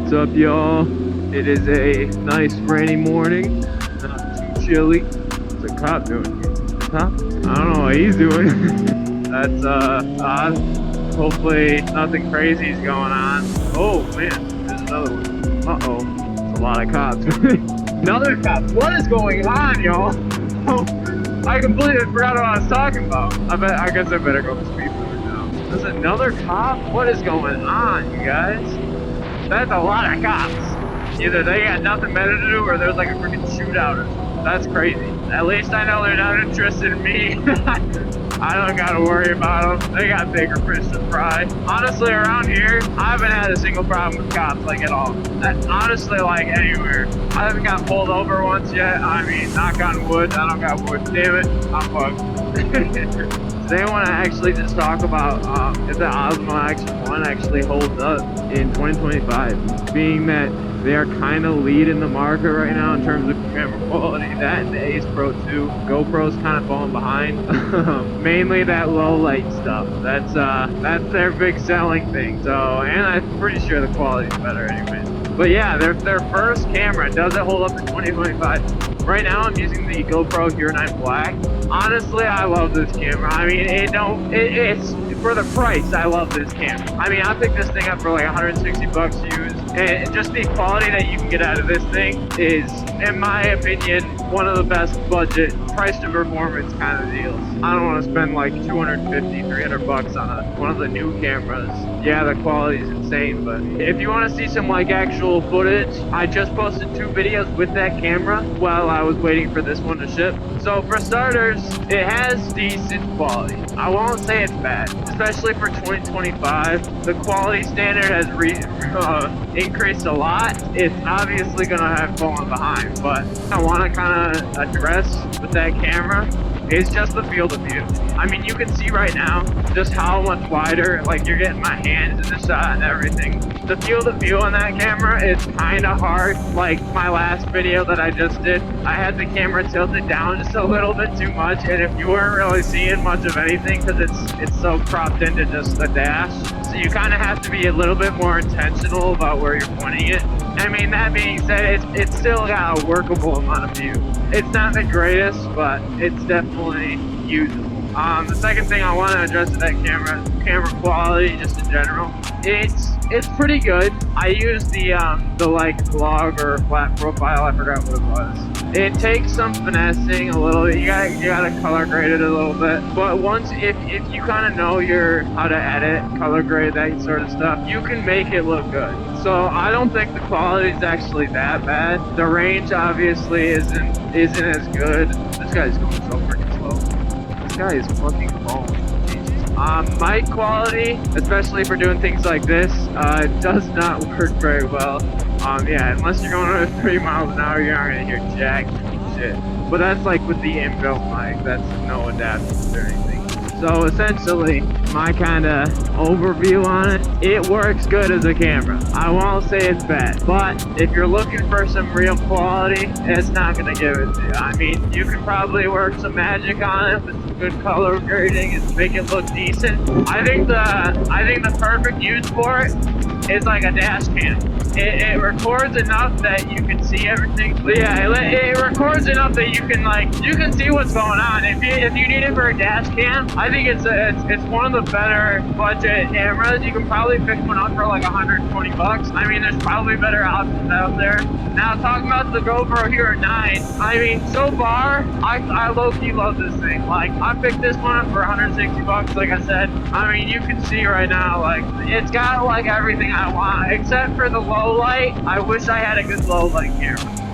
What's up, y'all? It is a nice rainy morning, not too chilly. What's a cop doing here? Cop? I don't know what he's doing. That's odd. Hopefully nothing crazy is going on. Oh man, there's another one. Uh-oh, it's a lot of cops. Another cop. What is going on, y'all? Oh, I completely forgot what I was talking about. I guess I better go speed limit now. There's another cop? What is going on, you guys? That's a lot of cops. Either they got nothing better to do or there's like a freaking shootout or something. That's crazy. At least I know they're not interested in me. I don't gotta worry about them. They got bigger fish to fry. Honestly, around here, I haven't had a single problem with cops, like at all. Honestly, like anywhere. I haven't got pulled over once yet. I mean, knock on wood. I don't got wood. Damn it, I'm fucked. Today I want to actually just talk about if the OSMO Action 1 actually holds up in 2025, being that they are kind of leading the market right now in terms of camera quality. That and the Ace Pro 2. GoPro's kind of falling behind. Mainly that low light stuff. That's their big selling thing. So, and I'm pretty sure the quality's better anyway. But yeah, their first camera, does it hold up in 2025? Right now I'm using the GoPro Hero 9 Black. Honestly, I love this camera. I mean, it's for the price, I love this camera. I mean, I picked this thing up for like 160 bucks used, and just the quality that you can get out of this thing is, in my opinion, one of the best budget price to performance kind of deals. I don't want to spend like 250, 300 bucks on one of the new cameras. Yeah, the quality is insane, but if you want to see some like actual footage, I just posted 2 videos with that camera while I was waiting for this one to ship. So for starters, it has decent quality. I won't say it's bad, especially for 2025. The quality standard has increased a lot. It's obviously gonna have fallen behind, but I want to kind of address with that camera is just the field of view. I mean, you can see right now just how much wider, like you're getting my hands in the shot and everything. The field of view on that camera is kind of hard. Like my last video that I just did, I had the camera tilted down just a little bit too much, and if you weren't really seeing much of anything because it's so cropped into just the dash, so you kind of have to be a little bit more intentional about where you're pointing it. I mean, that being said, it's still got a workable amount of view. It's not the greatest, but it's definitely usable. The second thing I want to address with that camera quality, just in general, it's pretty good. I use the like vlog or flat profile, I forgot what it was. It takes some finessing a little bit. You gotta color grade it a little bit. But once if you kind of know how to edit, color grade, that sort of stuff, you can make it look good. So I don't think the quality is actually that bad. The range obviously isn't as good. This guy's going so freaking slow. This guy is fucking falling. Mic quality, especially for doing things like this, does not work very well. Yeah, unless you're going over 3 miles an hour, you're not gonna hear jack shit. But that's like with the inbuilt mic, that's no adapters or anything. So essentially, my kind of overview on it, it works good as a camera. I won't say it's bad, but if you're looking for some real quality, it's not gonna give it to you. I mean, you can probably work some magic on it with some good color grading and make it look decent. I think the perfect use for it is like a dash cam. It records enough that you can see everything. But yeah, it records enough that you can see what's going on. If you need it for a dash cam, I think it's one of the better budget cameras. You can probably pick one up for like 120 bucks. I mean, there's probably better options out there. Now talking about the GoPro Hero 9, I mean, so far I low-key love this thing. Like, I picked this one up for 160 bucks, like I said. I mean, you can see right now, like, it's got like everything I want except for the low light. I wish I had a good low light camera.